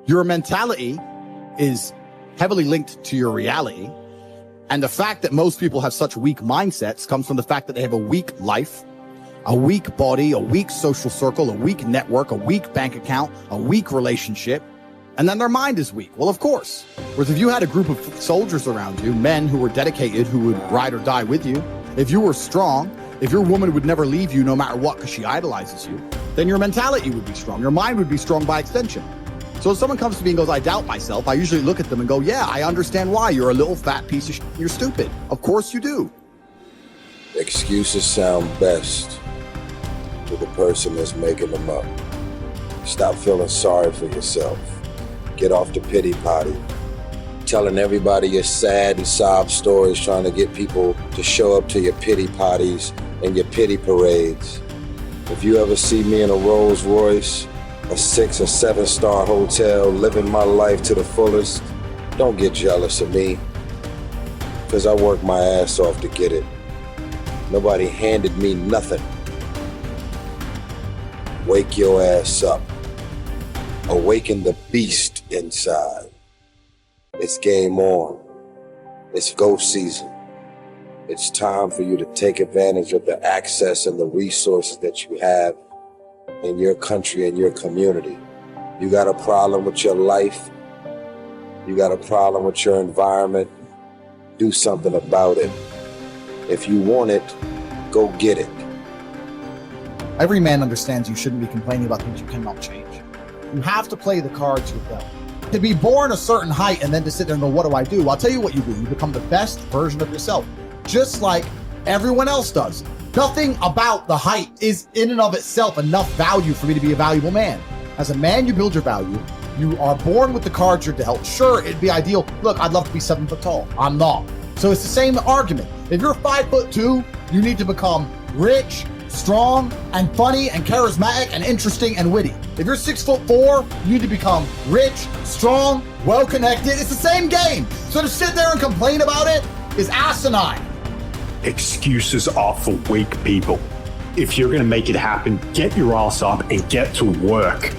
Your mentality is heavily linked to your reality. And the fact that most people have such weak mindsets comes from the fact that they have a weak life, a weak body, a weak social circle, a weak network, a weak bank account, a weak relationship, and then their mind is weak. Well, of course. Whereas if you had a group of soldiers around you, men who were dedicated, who would ride or die with you, if you were strong, if your woman would never leave you no matter what because she idolizes you, then your mentality would be strong. Your mind would be strong by extension. So if someone comes to me and goes, I doubt myself, I usually look at them and go, yeah, I understand why. You're a little fat piece of shit. You're stupid. Of course you do. Excuses sound best to the person that's making them up. Stop feeling sorry for yourself. Get off the pity potty. Telling everybody your sad and sob stories, trying to get people to show up to your pity potties and your pity parades. If you ever see me in a Rolls Royce, a 6 or 7 star hotel, living my life to the fullest, don't get jealous of me, because I worked my ass off to get it. Nobody handed me nothing. Wake your ass up. Awaken the beast inside. It's game on. It's go season. It's time for you to take advantage of the access and the resources that you have in your country and your community. You got a problem with your life. You got a problem with your environment. Do something about it. If you want it, go get it. Every man understands you shouldn't be complaining about things you cannot change. You have to play the cards you're dealt. To be born a certain height and then to sit there and go, what do I do? I'll tell you what you do. You become the best version of yourself, just like everyone else does. Nothing about the height is in and of itself enough value for me to be a valuable man. As a man, you build your value. You are born with the cards you're dealt. Sure, it'd be ideal. Look, I'd love to be 7 foot tall. I'm not. So it's the same argument. If you're 5'2", you need to become rich, strong, and funny, and charismatic, and interesting, and witty. If you're 6'4", you need to become rich, strong, well-connected. It's the same game. So to sit there and complain about it is asinine. Excuses are for weak people. If you're going to make it happen, get your ass up and get to work.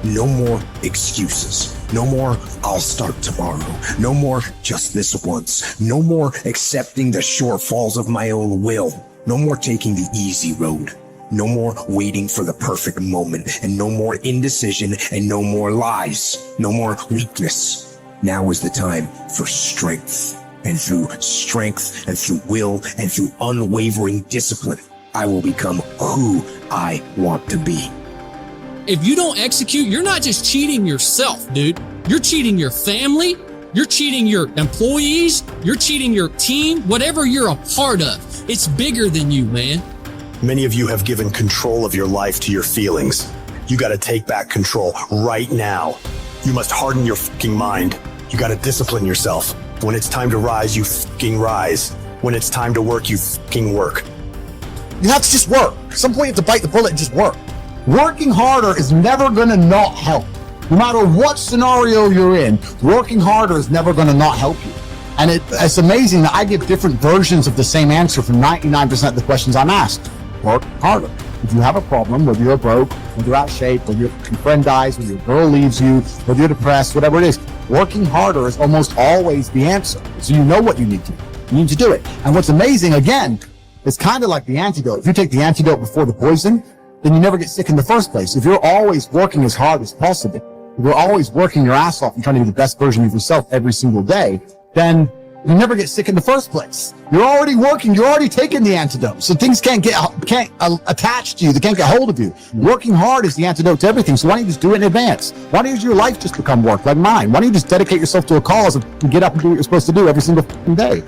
No more excuses. No more, I'll start tomorrow. No more, just this once. No more accepting the shortfalls of my own will. No more taking the easy road. No more waiting for the perfect moment. And no more indecision and no more lies. No more weakness. Now is the time for strength. And through strength and through will and through unwavering discipline, I will become who I want to be. If you don't execute, you're not just cheating yourself, dude. You're cheating your family. You're cheating your employees. You're cheating your team. Whatever you're a part of, it's bigger than you, man. Many of you have given control of your life to your feelings. You got to take back control right now. You must harden your fucking mind. You got to discipline yourself. When it's time to rise, you fucking rise. When it's time to work, you fucking work. You have to just work. At some point, you have to bite the bullet and just work. Working harder is never going to not help. No matter what scenario you're in, working harder is never going to not help you. And it's amazing that I give different versions of the same answer for 99% of the questions I'm asked. Work harder. If you have a problem, whether you're broke, whether you're out of shape, whether your friend dies, whether your girl leaves you, whether you're depressed, whatever it is, working harder is almost always the answer. So you know what you need to do. You need to do it. And what's amazing, again, it's kind of like the antidote. If you take the antidote before the poison, then you never get sick in the first place. If you're always working as hard as possible, if you're always working your ass off and trying to be the best version of yourself every single day, then you never get sick in the first place. You're already working. You're already taking the antidote. So things can't attach to you. They can't get hold of you. Working hard is the antidote to everything. So why don't you just do it in advance? Why don't your life just become work like mine? Why don't you just dedicate yourself to a cause and get up and do what you're supposed to do every single day?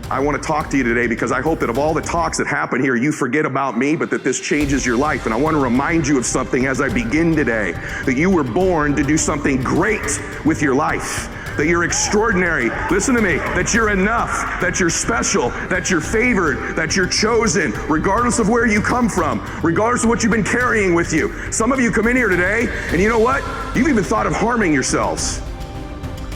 I want to talk to you today because I hope that of all the talks that happen here, you forget about me, but that this changes your life. And I want to remind you of something as I begin today, that you were born to do something great with your life, that you're extraordinary. Listen to me, that you're enough, that you're special, that you're favored, that you're chosen, regardless of where you come from, regardless of what you've been carrying with you. Some of you come in here today, and you know what? You've even thought of harming yourselves.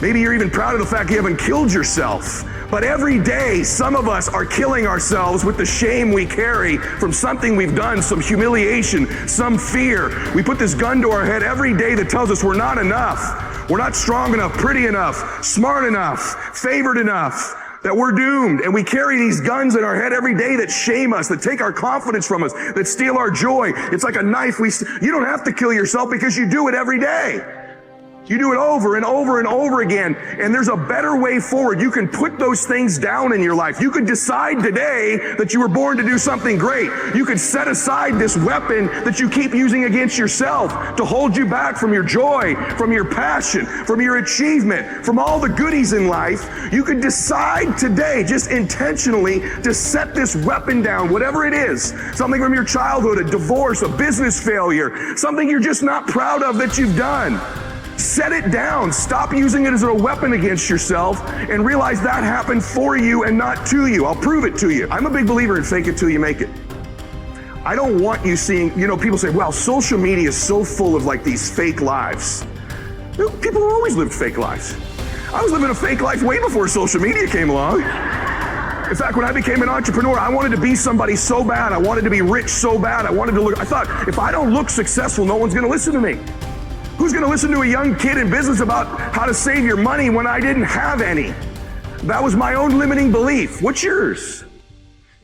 Maybe you're even proud of the fact you haven't killed yourself. But every day, some of us are killing ourselves with the shame we carry from something we've done, some humiliation, some fear. We put this gun to our head every day that tells us we're not enough. We're not strong enough, pretty enough, smart enough, favored enough, that we're doomed. And we carry these guns in our head every day that shame us, that take our confidence from us, that steal our joy. It's like a knife. You don't have to kill yourself because you do it every day. You do it over and over and over again, and there's a better way forward. You can put those things down in your life. You could decide today that you were born to do something great. You could set aside this weapon that you keep using against yourself to hold you back from your joy, from your passion, from your achievement, from all the goodies in life. You could decide today, just intentionally, to set this weapon down, whatever it is. Something from your childhood, a divorce, a business failure, something you're just not proud of that you've done. Set it down. Stop using it as a weapon against yourself and realize that happened for you and not to you. I'll prove it to you. I'm a big believer in fake it till you make it. I don't want you seeing, people say, well, social media is so full of like these fake lives. People have always lived fake lives. I was living a fake life way before social media came along. In fact, when I became an entrepreneur, I wanted to be somebody so bad. I wanted to be rich so bad. I thought, if I don't look successful, no one's going to listen to me. Who's going to listen to a young kid in business about how to save your money when I didn't have any? That was my own limiting belief. What's yours?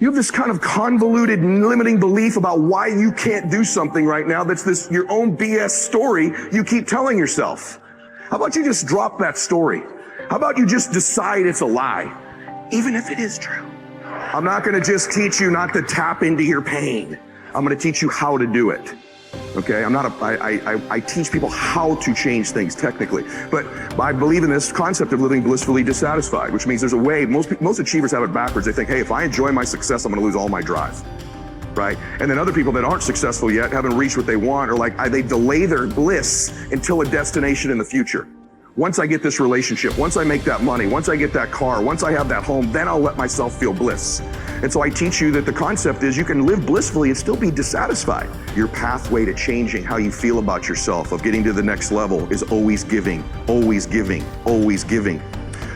You have this kind of convoluted limiting belief about why you can't do something right now that's your own BS story you keep telling yourself. How about you just drop that story? How about you just decide it's a lie, even if it is true? I'm not going to just teach you not to tap into your pain. I'm going to teach you how to do it. Okay, I teach people how to change things technically, but I believe in this concept of living blissfully dissatisfied, which means there's a way. Most achievers have it backwards. They think, hey, if I enjoy my success, I'm going to lose all my drive, right? And then other people that aren't successful yet, haven't reached what they want, or they delay their bliss until a destination in the future. Once I get this relationship, once I make that money, once I get that car, once I have that home, then I'll let myself feel bliss. And so I teach you that the concept is you can live blissfully and still be dissatisfied. Your pathway to changing how you feel about yourself, of getting to the next level, is always giving, always giving, always giving.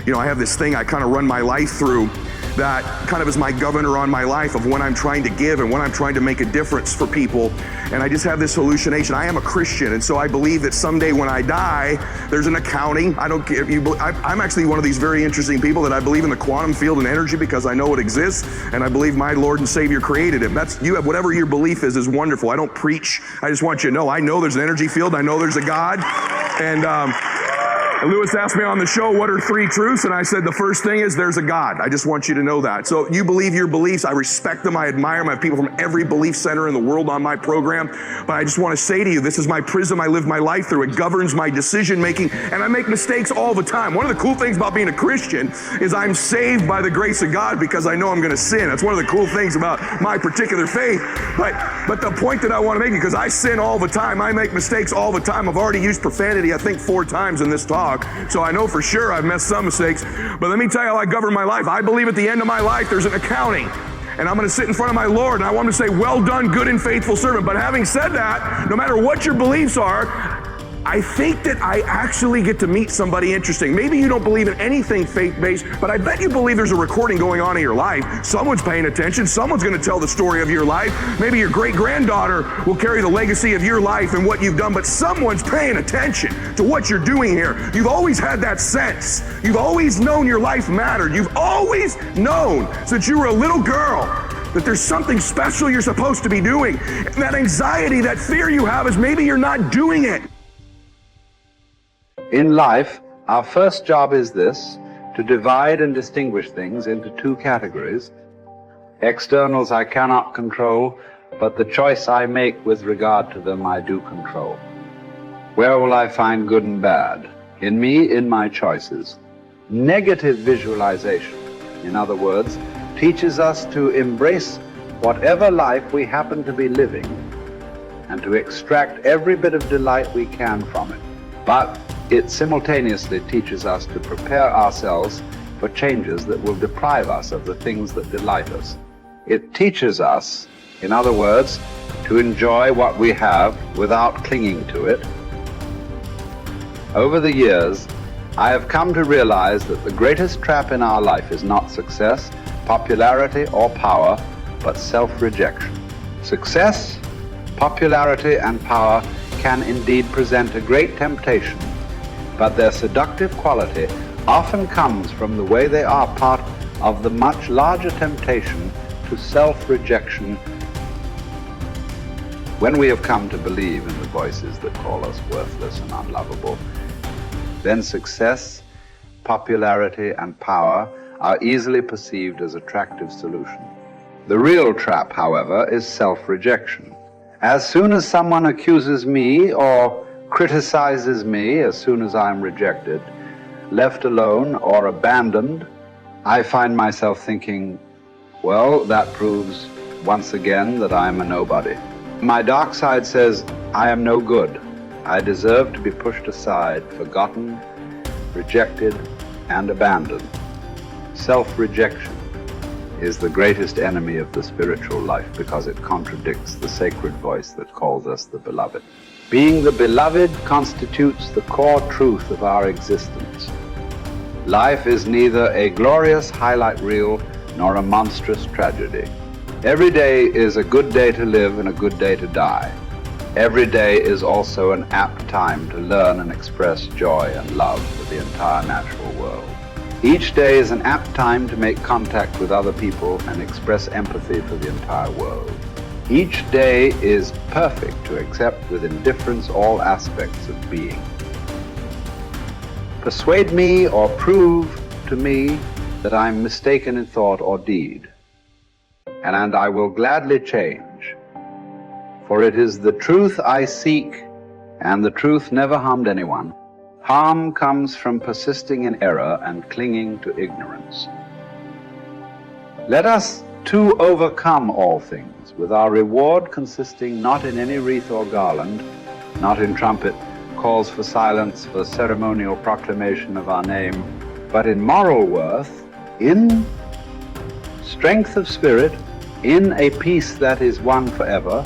I have this thing I kind of run my life through that kind of is my governor on my life of when I'm trying to give and when I'm trying to make a difference for people. And I just have this hallucination. I am a Christian, and so I believe that someday when I die, there's an accounting. I don't care if you. I'm actually one of these very interesting people that I believe in the quantum field and energy because I know it exists, and I believe my Lord and Savior created it. You have whatever your belief is wonderful. I don't preach. I just want you to know. I know there's an energy field. I know there's a God, and Lewis asked me on the show, what are 3 truths? And I said, the first thing is there's a God. I just want you to know that. So you believe your beliefs. I respect them. I admire them. I have people from every belief center in the world on my program. But I just want to say to you, this is my prism I live my life through. It governs my decision making. And I make mistakes all the time. One of the cool things about being a Christian is I'm saved by the grace of God because I know I'm going to sin. That's one of the cool things about my particular faith. But the point that I want to make, because I sin all the time. I make mistakes all the time. I've already used profanity, I think, 4 times in this talk. So I know for sure I've made some mistakes, but let me tell you how I govern my life. I believe at the end of my life there's an accounting, and I'm going to sit in front of my Lord, and I want him to say, well done, good and faithful servant. But having said that, no matter what your beliefs are, I think that I actually get to meet somebody interesting. Maybe you don't believe in anything faith-based, but I bet you believe there's a recording going on in your life. Someone's paying attention. Someone's going to tell the story of your life. Maybe your great-granddaughter will carry the legacy of your life and what you've done, but someone's paying attention to what you're doing here. You've always had that sense. You've always known your life mattered. You've always known since you were a little girl that there's something special you're supposed to be doing. And that anxiety, that fear you have is maybe you're not doing it. In life, our first job is this: to divide and distinguish things into 2 categories. Externals I cannot control, but the choice I make with regard to them I do control. Where will I find good and bad? In me, in my choices. Negative visualization, in other words, teaches us to embrace whatever life we happen to be living and to extract every bit of delight we can from it. But it simultaneously teaches us to prepare ourselves for changes that will deprive us of the things that delight us. It teaches us, in other words, to enjoy what we have without clinging to it. Over the years, I have come to realize that the greatest trap in our life is not success, popularity, or power, but self-rejection. Success, popularity, and power can indeed present a great temptation, but their seductive quality often comes from the way they are part of the much larger temptation to self-rejection. When we have come to believe in the voices that call us worthless and unlovable, then success, popularity, and power are easily perceived as attractive solutions. The real trap, however, is self-rejection. As soon as someone accuses me or criticizes me, as soon as I'm rejected, left alone, or abandoned, I find myself thinking, well, that proves once again that I'm a nobody. My dark side says, I am no good. I deserve to be pushed aside, forgotten, rejected, and abandoned. Self-rejection is the greatest enemy of the spiritual life because it contradicts the sacred voice that calls us the beloved. Being the beloved constitutes the core truth of our existence. Life is neither a glorious highlight reel nor a monstrous tragedy. Every day is a good day to live and a good day to die. Every day is also an apt time to learn and express joy and love for the entire natural world. Each day is an apt time to make contact with other people and express empathy for the entire world. Each day is perfect to accept with indifference all aspects of being. Persuade me or prove to me that I'm mistaken in thought or deed, and I will gladly change. For it is the truth I seek, and the truth never harmed anyone. Harm comes from persisting in error and clinging to ignorance. Let us too overcome all things, with our reward consisting not in any wreath or garland, not in trumpet, calls for silence, for ceremonial proclamation of our name, but in moral worth, in strength of spirit, in a peace that is won forever,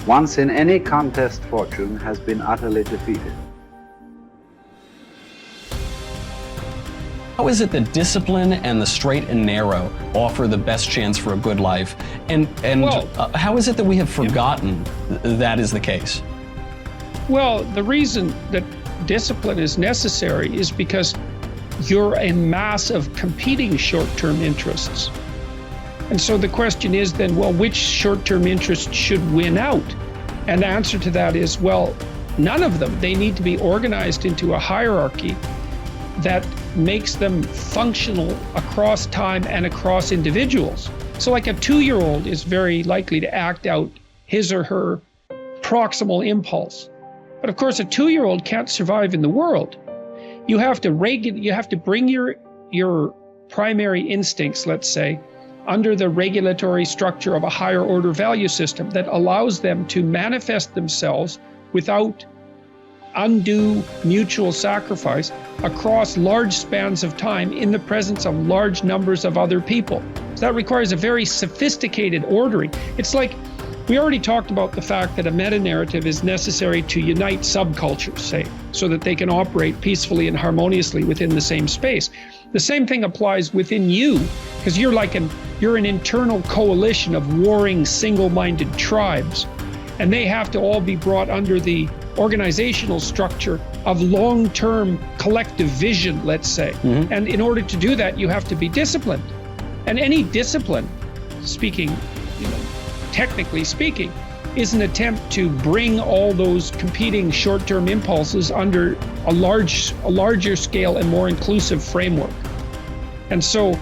once in any contest fortune has been utterly defeated. How is it that discipline and the straight and narrow offer the best chance for a good life? And how is it that we have forgotten that is the case? Well, the reason that discipline is necessary is because you're a mass of competing short-term interests. And so the question is then, well, which short-term interest should win out? And the answer to that is, well, none of them. They need to be organized into a hierarchy that makes them functional across time and across individuals. So like a 2-year-old is very likely to act out his or her proximal impulse. But of course, a 2-year-old can't survive in the world. You have to bring your primary instincts, let's say, under the regulatory structure of a higher order value system that allows them to manifest themselves without undue mutual sacrifice across large spans of time in the presence of large numbers of other people. So that requires a very sophisticated ordering. It's like, we already talked about the fact that a meta-narrative is necessary to unite subcultures, say, so that they can operate peacefully and harmoniously within the same space. The same thing applies within you, because you're an internal coalition of warring single-minded tribes, and they have to all be brought under the organizational structure of long-term collective vision, let's say. Mm-hmm. And in order to do that, you have to be disciplined. And any discipline, technically speaking, is an attempt to bring all those competing short-term impulses under a larger scale and more inclusive framework. And so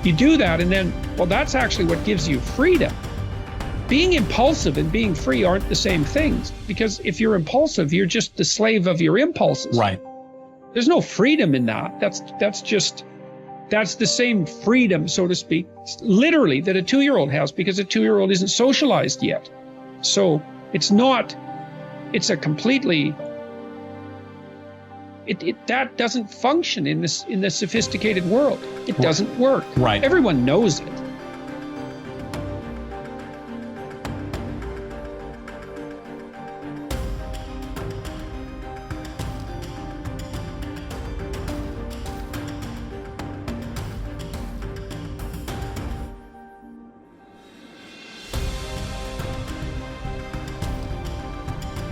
you do that, and then, well, that's actually what gives you freedom. Being impulsive and being free aren't the same things, because if you're impulsive, you're just the slave of your impulses. Right. There's no freedom in that. That's the same freedom, so to speak, literally, that a 2-year-old has, because a 2-year-old isn't socialized yet. So it's a completely, that doesn't function in the sophisticated world. It doesn't work. Right. Everyone knows it.